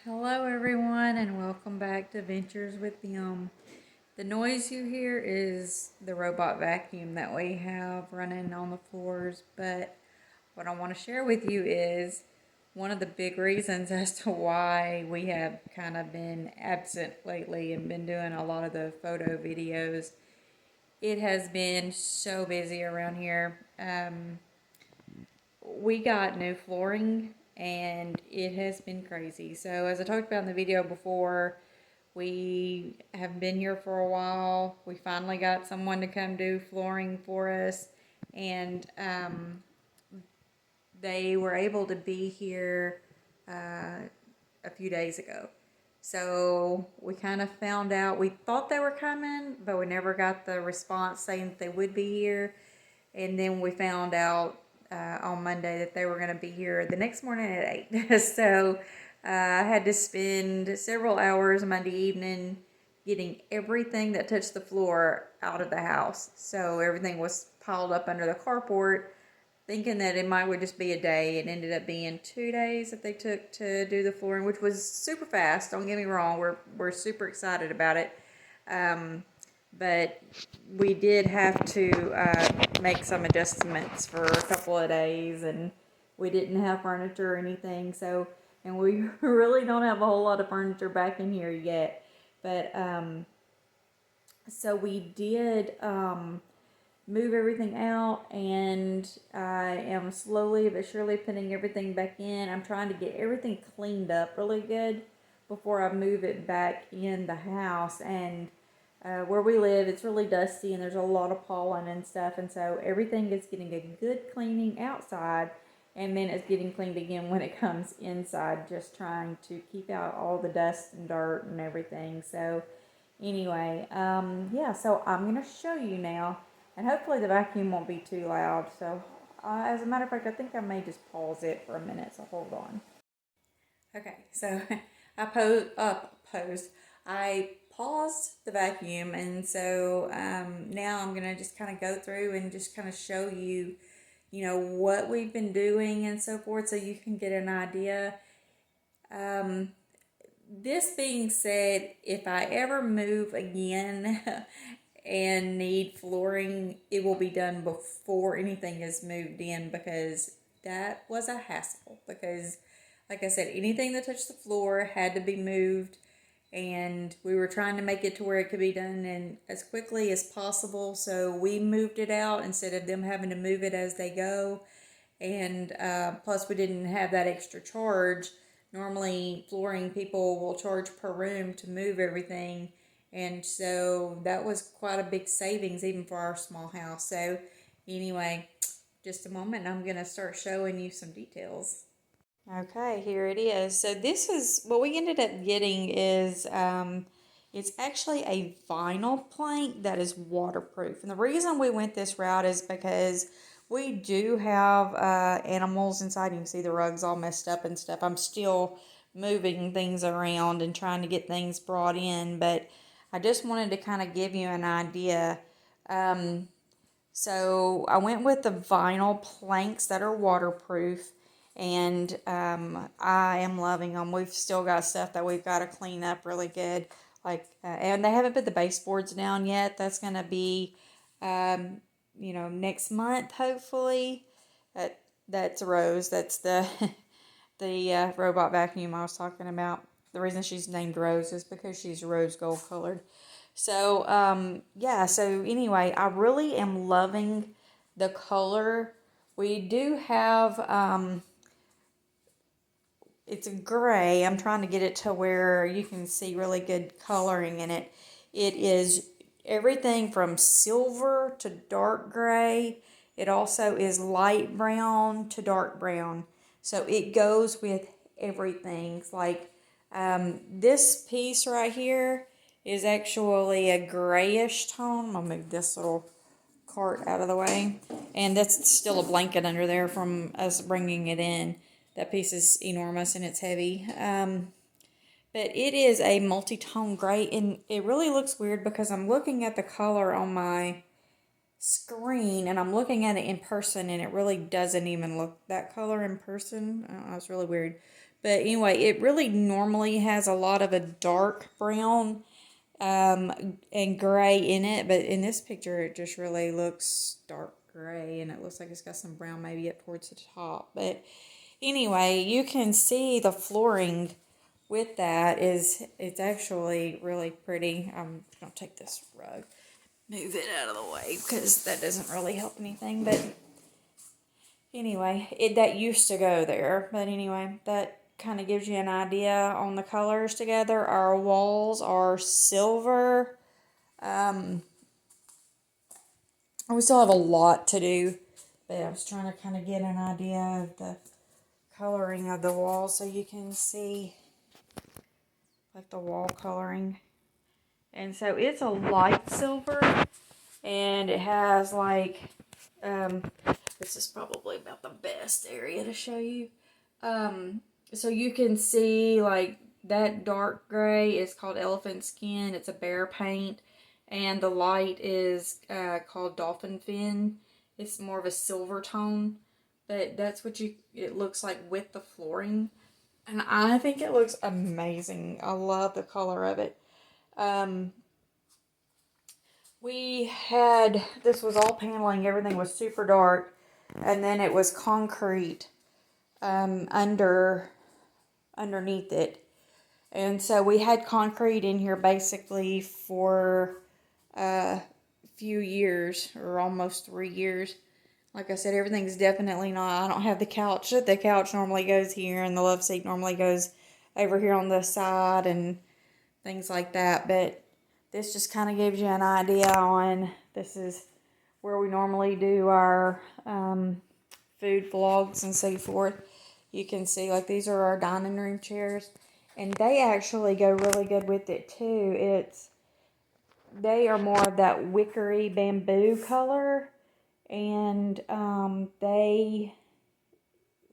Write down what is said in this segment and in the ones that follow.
Hello everyone and welcome back to Ventures with Them. The noise you hear is the robot vacuum that we have running on the floors, but what I want to share with you is one of the big reasons as to why we have kind of been absent lately and been doing a lot of the photo videos. It has been so busy around here. We got new flooring and it has been crazy. So as I talked about in the video before, we have been here for a while. We finally got someone to come do flooring for us, and they were able to be here a few days ago. So we kind of found out, we thought they were coming, but we never got the response saying that they would be here. And then we found out on Monday that they were going to be here the next morning at 8. So I had to spend several hours Monday evening getting everything that touched the floor out of the house. So everything was piled up under the carport, thinking that it might would just be a day. It ended up being 2 days that they took to do the flooring, which was super fast. Don't get me wrong, we're super excited about it. But we did have to make some adjustments for a couple of days, and we didn't have furniture or anything. So, and we really don't have a whole lot of furniture back in here yet. But so we did move everything out, and I am slowly but surely putting everything back in. I'm trying to get everything cleaned up really good before I move it back in the house. And where we live, it's really dusty and there's a lot of pollen and stuff, and so everything is getting a good cleaning outside, and then it's getting cleaned again when it comes inside, just trying to keep out all the dust and dirt and everything. So anyway, yeah, so I'm going to show you now, and hopefully the vacuum won't be too loud. So as a matter of fact, I think I may just pause it for a minute, so hold on. Okay, so I paused the vacuum, and so now I'm gonna just kind of go through and just kind of show you, what we've been doing and so forth, so you can get an idea. This being said, if I ever move again and need flooring, it will be done before anything is moved in, because that was a hassle. Because, like I said, anything that touched the floor had to be moved, and we were trying to make it to where it could be done and as quickly as possible. So we moved it out instead of them having to move it as they go. And plus, we didn't have that extra charge. Normally, flooring people will charge per room to move everything, and so that was quite a big savings even for our small house. So anyway, just a moment, I'm going to start showing you some details. Okay, here it is. So this is what we ended up getting is it's actually a vinyl plank that is waterproof. And the reason we went this route is because we do have animals inside. You can see the rugs all messed up and stuff. I'm still moving things around and trying to get things brought in, but I just wanted to kind of give you an idea. So I went with the vinyl planks that are waterproof, and I am loving them. We've still got stuff that we've got to clean up really good, and they haven't put the baseboards down yet. That's gonna be, next month hopefully. That's Rose. That's the the robot vacuum I was talking about. The reason she's named Rose is because she's rose gold colored. So, yeah, so anyway, I really am loving the color. We do have, it's a gray. I'm trying to get it to where you can see really good coloring in it. It is everything from silver to dark gray. It also is light brown to dark brown. So it goes with everything. It's like this piece right here is actually a grayish tone. I'm going to move this little cart out of the way. And that's still a blanket under there from us bringing it in. That piece is enormous and it's heavy. But it is a multi-tone gray, and it really looks weird because I'm looking at the color on my screen and I'm looking at it in person, and it really doesn't even look that color in person. I don't know, it's really weird. But anyway, it really normally has a lot of a dark brown and gray in it, but in this picture it just really looks dark gray, and it looks like it's got some brown maybe up towards the top. But anyway, you can see the flooring with that it's actually really pretty. I'm gonna take this rug, move it out of the way because that doesn't really help anything. But anyway, that used to go there. But anyway, that kind of gives you an idea on the colors together. Our walls are silver. We still have a lot to do, but I was trying to kind of get an idea of the coloring of the walls so you can see like the wall coloring. And so it's a light silver, and it has like, this is probably about the best area to show you. So you can see like that dark gray is called elephant skin. It's a bear paint. And the light is called dolphin fin. It's more of a silver tone. But that's what it looks like with the flooring. And I think it looks amazing. I love the color of it. This was all paneling. Everything was super dark. And then it was concrete underneath it. And so we had concrete in here basically for a few years, or almost 3 years. Like I said, everything's definitely not, I don't have the couch. The couch normally goes here, and the love seat normally goes over here on the side and things like that. But this just kind of gives you an idea on, this is where we normally do our food vlogs and so forth. You can see like these are our dining room chairs, and they actually go really good with it too. They are more of that wickery bamboo color, and they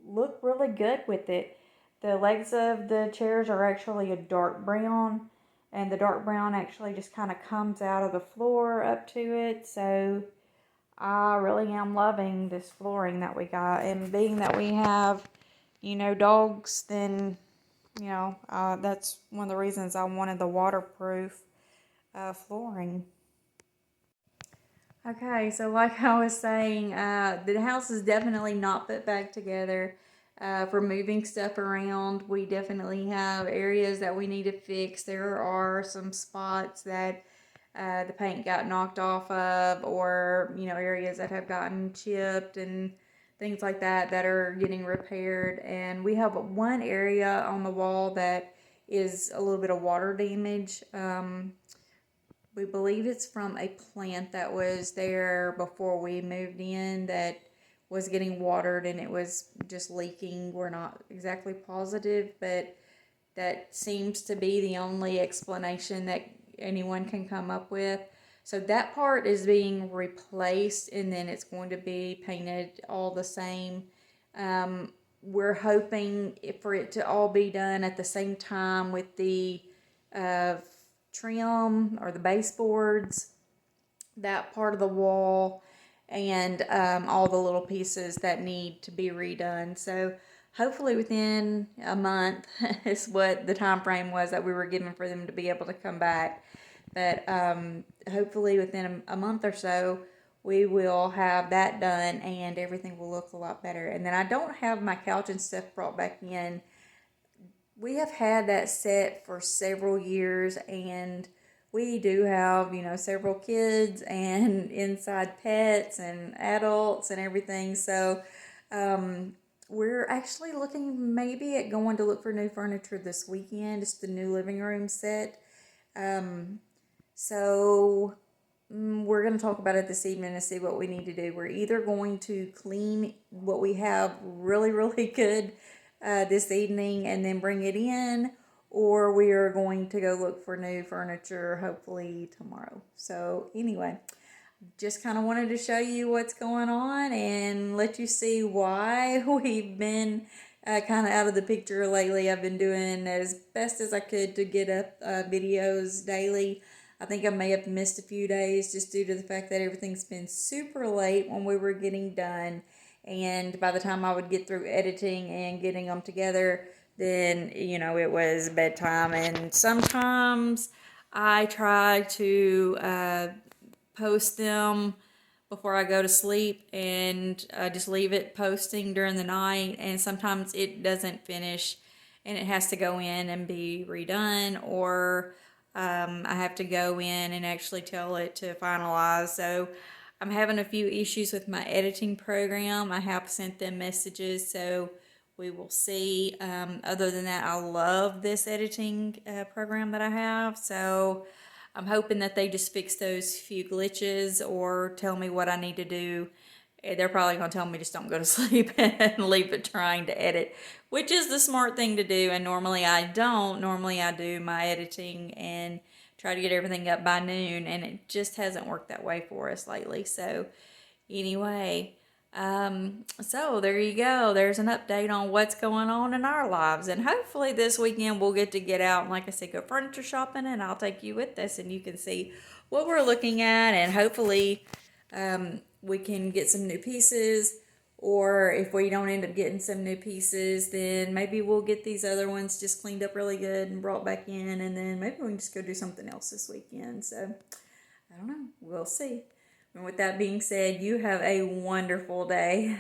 look really good with it. The legs of the chairs are actually a dark brown, and the dark brown actually just kind of comes out of the floor up to it. So I really am loving this flooring that we got, and being that we have, dogs, then, that's one of the reasons I wanted the waterproof flooring. Okay, so like I was saying, the house is definitely not put back together. For moving stuff around, we definitely have areas that we need to fix. There are some spots that the paint got knocked off of, or areas that have gotten chipped and things like that are getting repaired. And we have one area on the wall that is a little bit of water damage. We believe it's from a plant that was there before we moved in that was getting watered and it was just leaking. We're not exactly positive, but that seems to be the only explanation that anyone can come up with. So that part is being replaced, and then it's going to be painted all the same. We're hoping for it to all be done at the same time with the trim or the baseboards, that part of the wall, and all the little pieces that need to be redone. So hopefully within a month is what the time frame was that we were given for them to be able to come back. But hopefully within a month or so, we will have that done and everything will look a lot better. And then I don't have my couch and stuff brought back in. We have had that set for several years, and we do have, several kids and inside pets and adults and everything. So we're actually looking maybe at going to look for new furniture this weekend, just the new living room set. So we're going to talk about it this evening and see what we need to do. We're either going to clean what we have really, really good this evening and then bring it in, or we are going to go look for new furniture hopefully tomorrow. So anyway, just kind of wanted to show you what's going on and let you see why we've been kind of out of the picture lately. I've been doing as best as I could to get up videos daily. I think I may have missed a few days just due to the fact that everything's been super late when we were getting done. And by the time I would get through editing and getting them together, then, it was bedtime. And sometimes I try to post them before I go to sleep, and I just leave it posting during the night. And sometimes it doesn't finish and it has to go in and be redone, or I have to go in and actually tell it to finalize. So I'm having a few issues with my editing program. I have sent them messages, so we will see. Other than that, I love this editing program that I have. So I'm hoping that they just fix those few glitches or tell me what I need to do. They're probably going to tell me just don't go to sleep and leave it trying to edit, which is the smart thing to do. And normally I don't. Normally I do my editing and try to get everything up by noon, and it just hasn't worked that way for us lately. So anyway, so there you go. There's an update on what's going on in our lives. And hopefully this weekend we'll get out and, like I said, go furniture shopping, and I'll take you with us and you can see what we're looking at, and hopefully we can get some new pieces. Or if we don't end up getting some new pieces, then maybe we'll get these other ones just cleaned up really good and brought back in, and then maybe we can just go do something else this weekend. So I don't know. We'll see. And with that being said, you have a wonderful day.